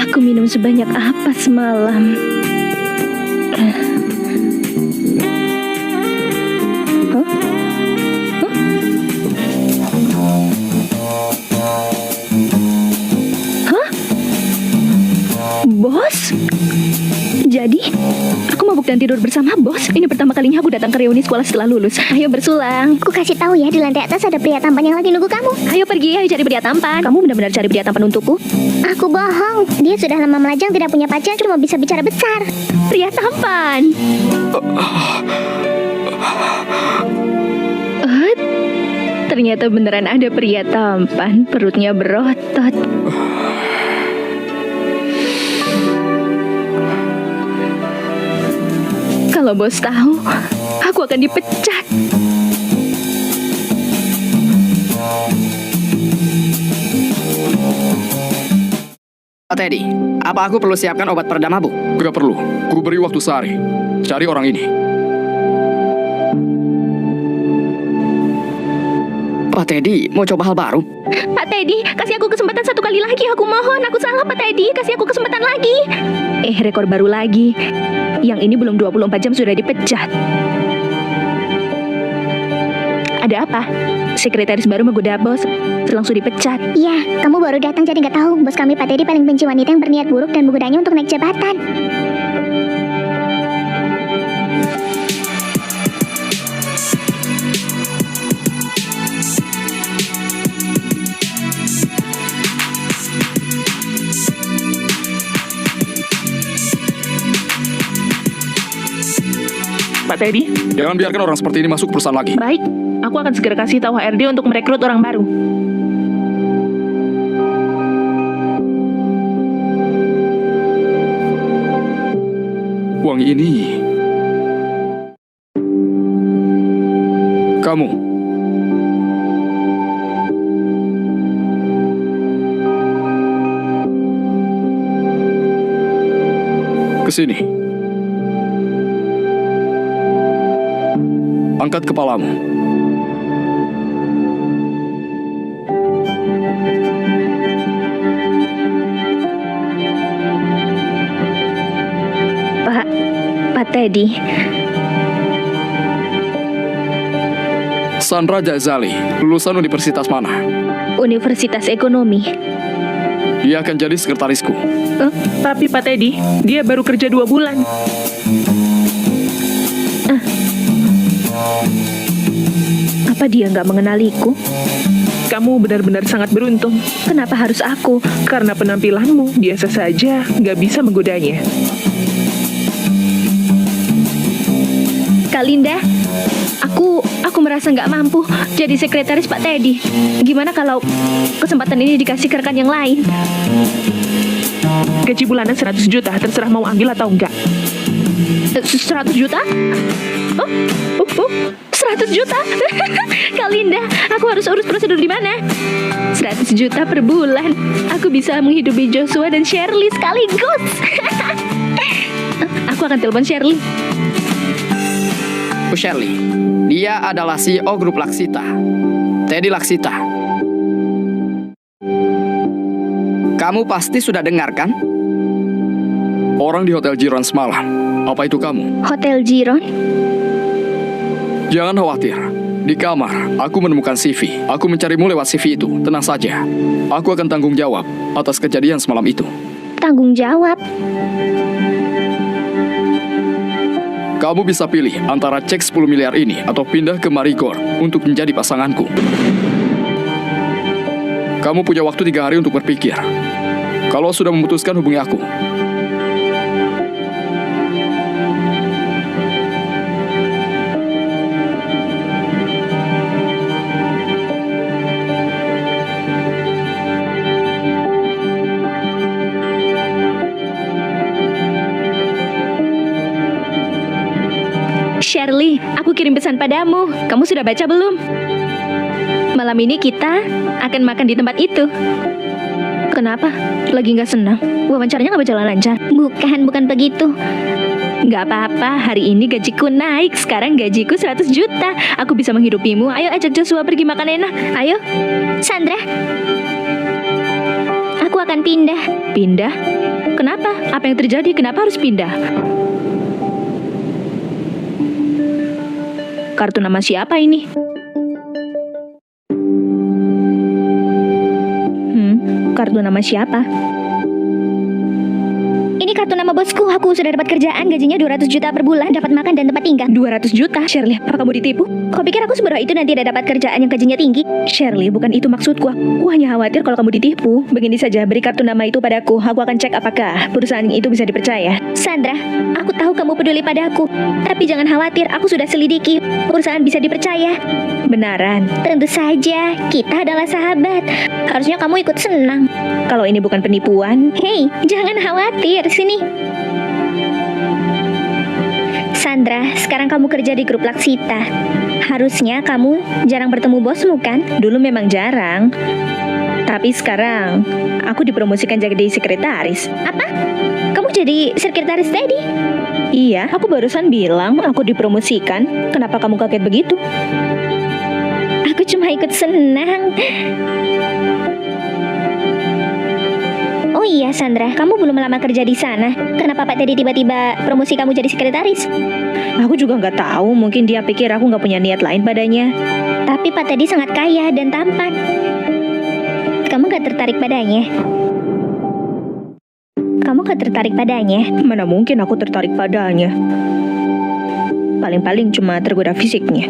Aku minum sebanyak apa semalam? Hah? Hah? Bos? Jadi, aku mabuk dan tidur bersama bos. Ini pertama kalinya aku datang ke reuni sekolah setelah lulus. Ayo bersulang. Aku kasih tahu ya, di lantai atas ada pria tampan yang lagi nunggu kamu. Ayo pergi, ayo cari pria tampan. Kamu benar-benar cari pria tampan untukku? Aku bohong. Dia sudah lama melajang, tidak punya pacar, cuma bisa bicara besar. Pria tampan. Ternyata beneran ada pria tampan. Perutnya berotot. Kalau bos tahu, aku akan dipecat. Pak Teddy, apa aku perlu siapkan obat peredam mabuk? Gak perlu, ku beri waktu sehari. Cari orang ini. Pak Teddy, mau coba hal baru? Pak Teddy, kasih aku kesempatan satu kali lagi. Aku mohon, aku salah Pak Teddy. Kasih aku kesempatan lagi. Rekor baru lagi. Yang ini belum 24 jam sudah dipecat. Ada apa? Sekretaris baru menggoda bos, langsung dipecat. Iya, kamu baru datang jadi nggak tahu. Bos kami Pak Teddy paling benci wanita yang berniat buruk dan menggodanya untuk naik jabatan. Pak Teddy, Jangan biarkan orang seperti ini masuk perusahaan lagi. baik. Aku akan segera kasih tahu HRD untuk merekrut orang baru. Uang ini... Kamu. Kesini. Angkat kepalamu. Pak Teddy, Sandra Jazali, lulusan universitas mana? Universitas Ekonomi. Dia akan jadi sekretarisku. Tapi Pak Teddy, dia baru kerja 2 bulan. Apa dia nggak mengenaliku? Kamu benar-benar sangat beruntung. Kenapa harus aku? Karena penampilanmu biasa saja, nggak bisa menggodanya. Kak Linda, aku merasa nggak mampu jadi sekretaris Pak Teddy. Gimana kalau kesempatan ini dikasih ke rekan yang lain? Gaji bulanan 100 juta, terserah mau ambil atau enggak. 100 juta? Oh, 100 juta? Kak Linda, aku harus urus prosedur di mana? 100 juta per bulan. Aku bisa menghidupi Joshua dan Shirley sekaligus. Aku akan telepon Shirley. Bu Shirley, dia adalah CEO grup Laksita, Teddy Laksita. Kamu pasti sudah dengar kan? Orang di Hotel Jiron semalam. Apa itu kamu? Hotel Jiron? Jangan khawatir. Di kamar, aku menemukan CV. Aku mencarimu lewat CV itu. Tenang saja. Aku akan tanggung jawab atas kejadian semalam itu. Tanggung jawab? Kamu bisa pilih antara cek 10 miliar ini atau pindah ke Marigor untuk menjadi pasanganku. Kamu punya waktu 3 hari untuk berpikir. Kalau sudah memutuskan, hubungi aku. Shirley, aku kirim pesan padamu. Kamu sudah baca belum? Malam ini kita akan makan di tempat itu. Kenapa? Lagi nggak senang? Wawancaranya nggak berjalan lancar? Bukan begitu. Nggak apa-apa, hari ini gajiku naik. Sekarang gajiku 100 juta. Aku bisa menghidupimu. Ayo ajak Joshua pergi makan enak. Ayo. Sandra, aku akan pindah. Pindah? Kenapa? Apa yang terjadi? Kenapa harus pindah? Kartu nama siapa ini? Kartu nama siapa? Ini kartu nama bosku. Aku sudah dapat kerjaan, gajinya 200 juta per bulan, dapat makan dan tempat tinggal. 200 juta? Shirley, apa kamu ditipu? Kau pikir aku sebodoh itu nanti tidak dapat kerjaan yang gajinya tinggi? Shirley, bukan itu maksudku. Aku hanya khawatir kalau kamu ditipu. Begini saja, beri kartu nama itu padaku. Aku akan cek apakah perusahaan itu bisa dipercaya. Sandra, aku tahu kamu peduli padaku. Tapi jangan khawatir, aku sudah selidiki. Perusahaan bisa dipercaya. Benaran? Tentu saja, kita adalah sahabat. Harusnya kamu ikut senang. Kalau ini bukan penipuan. Hei, jangan khawatir, sini. Sandra, sekarang kamu kerja di grup Laksita. Harusnya kamu jarang bertemu bosmu kan? Dulu memang jarang. Tapi sekarang aku dipromosikan jadi sekretaris. Apa? Kamu jadi sekretaris Teddy? Iya, aku barusan bilang aku dipromosikan. Kenapa kamu kaget begitu? Aku cuma ikut senang. Oh iya Sandra, kamu belum lama kerja di sana. Kenapa Pak Teddy tiba-tiba promosi kamu jadi sekretaris? Aku juga nggak tahu. Mungkin dia pikir aku nggak punya niat lain padanya. Tapi Pak Teddy sangat kaya dan tampan. Kamu gak tertarik padanya? Kamu gak tertarik padanya? Mana mungkin aku tertarik padanya. Paling-paling cuma tergoda fisiknya.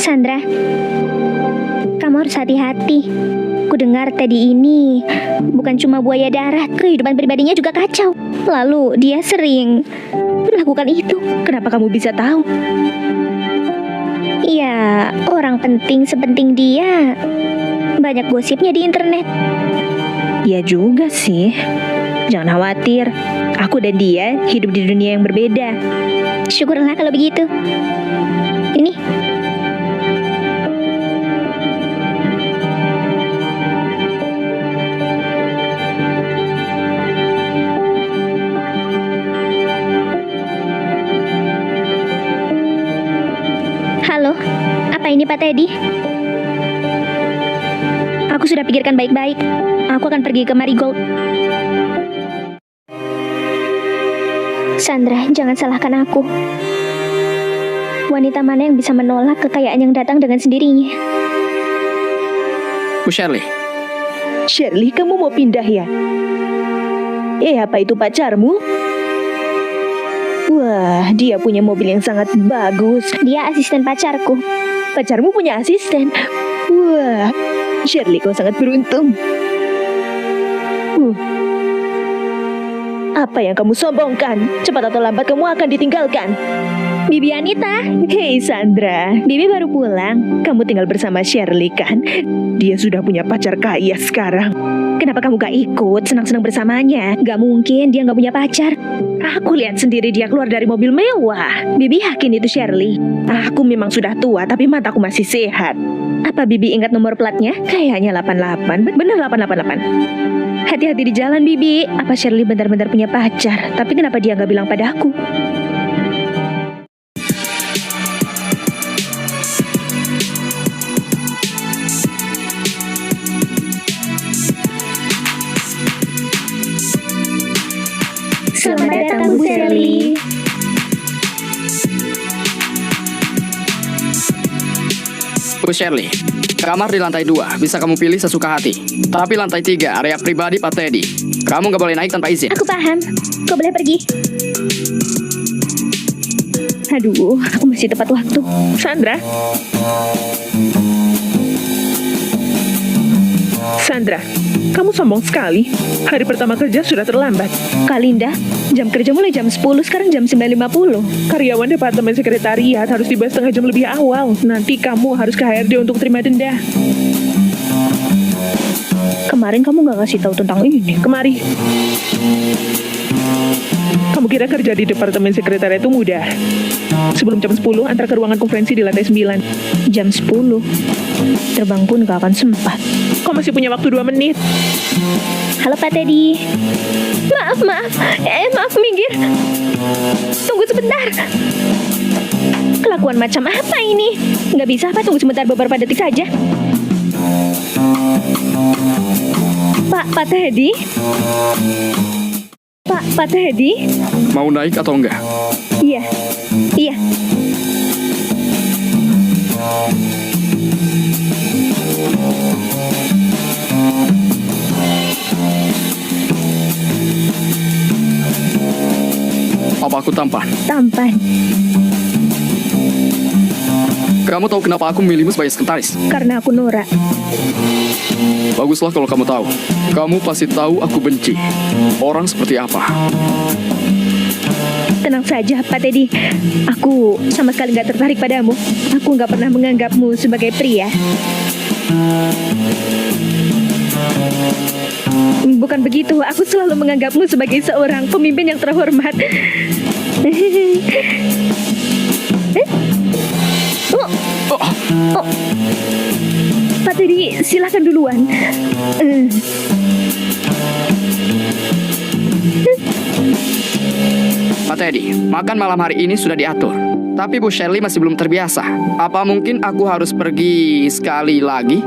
Sandra, kamu harus hati-hati. Ku dengar Teddy ini bukan cuma buaya darat, kehidupan pribadinya juga kacau. Lalu dia sering melakukan itu. Kenapa kamu bisa tahu? Iya, orang penting sepenting dia banyak gosipnya di internet. Ya juga sih. Jangan khawatir, aku dan dia hidup di dunia yang berbeda. Syukurlah kalau begitu. Ini halo, apa ini Pak Teddy? Aku sudah pikirkan baik-baik. Aku akan pergi ke Marigold. Sandra, jangan salahkan aku. Wanita mana yang bisa menolak kekayaan yang datang dengan sendirinya? Bu Shirley, Shirley, kamu mau pindah ya? Apa itu pacarmu? Wah, dia punya mobil yang sangat bagus. Dia asisten pacarku. Pacarmu punya asisten. Wah, Shirley, kau sangat beruntung. Apa yang kamu sombongkan? Cepat atau lambat kamu akan ditinggalkan. Bibi Anita. Hei Sandra, Bibi baru pulang. Kamu tinggal bersama Shirley kan? Dia sudah punya pacar kaya sekarang. Kenapa kamu gak ikut senang-senang bersamanya? Gak mungkin dia gak punya pacar. Aku lihat sendiri dia keluar dari mobil mewah. Bibi yakin itu Shirley. Aku memang sudah tua tapi mataku masih sehat. Apa Bibi ingat nomor platnya? Kayaknya 88. Benar 888. Hati-hati di jalan Bibi. Apa Shirley benar-benar punya pacar? Tapi kenapa dia gak bilang padaku? Selamat datang Bu Shirley. Bu Shirley, kamar di lantai 2 bisa kamu pilih sesuka hati. Tapi lantai 3 area pribadi Pak Teddy. Kamu nggak boleh naik tanpa izin. Aku paham. Kau boleh pergi. Aduh, aku masih tepat waktu. Sandra? Sandra, kamu sombong sekali. Hari pertama kerja sudah terlambat. Kalinda, jam kerja mulai jam 10, sekarang jam 9.50. Karyawan departemen sekretariat harus tiba setengah jam lebih awal. Nanti kamu harus ke HRD untuk terima denda. Kemarin kamu gak ngasih tahu tentang ini. Kemari. Kamu kira kerja di departemen sekretariat itu mudah? Sebelum jam 10, antar ke ruangan konferensi di lantai 9. Jam 10. Terbang pun gak akan sempat. Kau masih punya waktu 2 menit. Halo Pak Teddy. Maaf minggir. Tunggu sebentar. Kelakuan macam apa ini? Nggak bisa apa, tunggu sebentar beberapa detik saja. Pak Teddy? Pak Teddy? Mau naik atau enggak? Iya. Apa aku tampan? Tampan. Kamu tahu kenapa aku memilihmu sebagai sekretaris? Karena aku Nora. Baguslah kalau kamu tahu. Kamu pasti tahu aku benci orang seperti apa. Tenang saja, Pak Teddy. Aku sama sekali nggak tertarik padamu. Aku nggak pernah menganggapmu sebagai pria. Bukan begitu, aku selalu menganggapmu sebagai seorang pemimpin yang terhormat. Pak Teddy, silakan duluan. Pak Teddy, makan malam hari ini sudah diatur. Tapi Bu Shirley masih belum terbiasa. Apa mungkin aku harus pergi sekali lagi?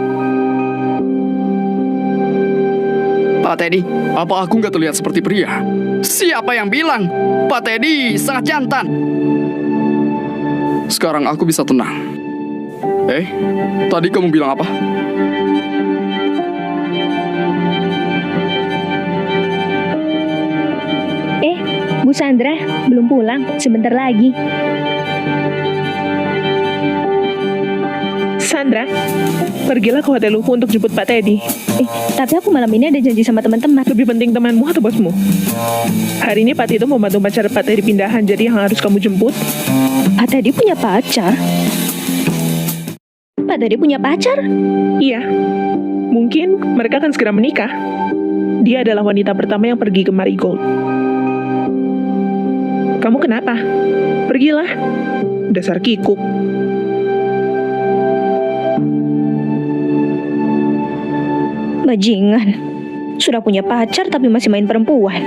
Pak Teddy, Apa aku nggak terlihat seperti pria? siapa yang bilang? Pak Teddy sangat jantan. Sekarang aku bisa tenang. Tadi kamu bilang apa? Bu Sandra belum pulang, sebentar lagi. Sandra, pergilah ke hotel Lufu untuk jemput Pak Teddy. Tapi aku malam ini ada janji sama teman-teman. Lebih penting temanmu atau bosmu? Hari ini Pak Tito mau bantu pacar Pak Teddy pindahan, jadi yang harus kamu jemput. Pak Teddy punya pacar? Pak Teddy punya pacar? Iya, mungkin mereka akan segera menikah. Dia adalah wanita pertama yang pergi ke Marigold. Kamu kenapa? Pergilah. Dasar kikuk. Bajingan. Sudah punya pacar tapi masih main perempuan.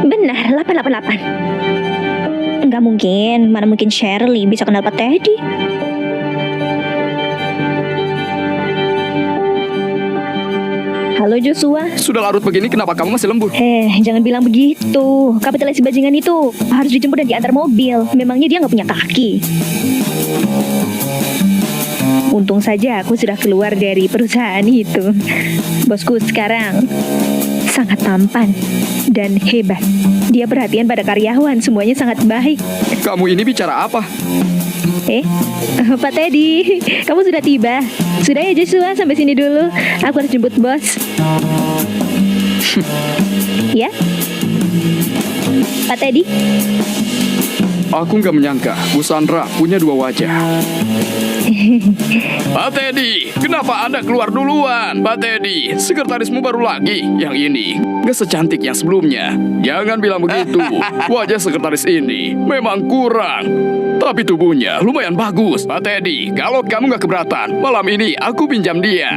Benar, 888. Enggak mungkin, mana mungkin Shirley bisa kenal Pak Teddy. Halo Joshua. Sudah larut begini, kenapa kamu masih lembur? Jangan bilang begitu. Kapitalis si bajingan itu harus dijemput dan diantar mobil. Memangnya dia nggak punya kaki? Untung saja aku sudah keluar dari perusahaan itu. Bosku sekarang sangat tampan dan hebat. Dia perhatian pada karyawan, semuanya sangat baik. Kamu ini bicara apa? Pak Teddy, kamu sudah tiba. Sudah ya Joshua, sampai sini dulu. Aku harus jemput bos. Ya, Pak Teddy. Aku nggak menyangka Bu Sandra punya dua wajah. Pak Teddy, kenapa Anda keluar duluan? Pak Teddy, sekretarismu baru lagi. Yang ini nggak secantik yang sebelumnya. Jangan bilang begitu. Wajah sekretaris ini memang kurang, tapi tubuhnya lumayan bagus. Pak Teddy, kalau kamu nggak keberatan, malam ini aku pinjam dia.